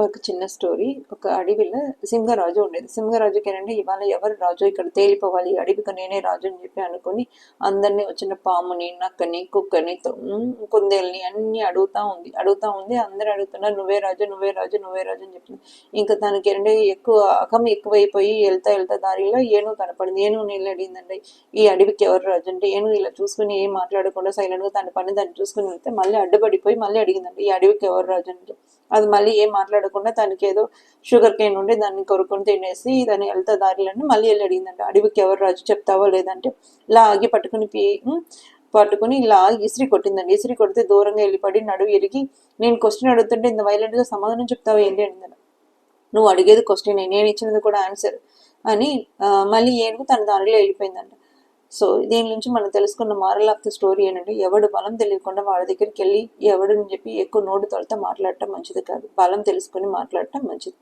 ఒక చిన్న స్టోరీ. ఒక అడవిలో సింహరాజు ఉండేది. సింహరాజుకి ఏంటంటే ఇవాళ ఎవరు రాజు ఇక్కడ తేలిపోవాలి, అడవికి నేనే రాజు అని చెప్పి అనుకుని అందరినీ వచ్చిన పాముని, నక్కని, కుక్కని, కుందేల్ని అన్ని అడుగుతా ఉంది. అందరూ అడుగుతున్నారు, నువ్వే రాజు, నువ్వే రాజు, నువ్వే రాజు అని చెప్తుంది. ఇంకా తనకి ఏంటంటే అకం ఎక్కువైపోయి వెళ్తా దారిలో ఏనుగు కనపడింది. ఏనుగు నీళ్ళు అడిగిందండి, ఈ అడవికి ఎవరు రాజు అంటే ఏనుగు ఇలా చూసుకుని ఏం మాట్లాడకుండా సైలెంట్ గా తన పని దాన్ని చూసుకుని వెళ్తే మళ్ళీ అడ్డుపడిపోయి మళ్ళీ అడిగిందండి, ఈ అడవికి ఎవరు రాజు అంటే అది మళ్ళీ ఏం మాట్లాడకుండా తనకి ఏదో షుగర్ కేన్ ఉండి దాన్ని కొరుకొని తినేసి దాన్ని వెళ్తా దారిలోనే మళ్ళీ వెళ్ళి అడిగిందంట, అడవికి ఎవరు రాజు చెప్తావో లేదంటే ఇలా ఆగి పట్టుకుని ఇలా ఇసిరి కొట్టిందండి. ఇసిరి కొడితే దూరంగా వెళ్ళిపడి నడువు ఎరిగి, నేను క్వశ్చన్ అడుగుతుంటే ఇంత వైలెంట్ గా సమాధానం చెప్తావా ఏంటి అడిగిందంట. నువ్వు అడిగేది క్వశ్చన్, నేను ఇచ్చినది కూడా ఆన్సర్ అని మళ్ళీ ఏనుగు తన దారిలో వెళ్ళిపోయిందంట. సో దీని నుంచి మనం తెలుసుకున్న మారల్ ఆఫ్ ద స్టోరీ ఏంటంటే, ఎవడు బలం తెలియకుండా వాడి దగ్గరికి వెళ్ళి ఎవడని చెప్పి ఎక్కువ నోటు తోలితే మాట్లాడటం మంచిది కాదు, బలం తెలుసుకుని మాట్లాడటం మంచిది.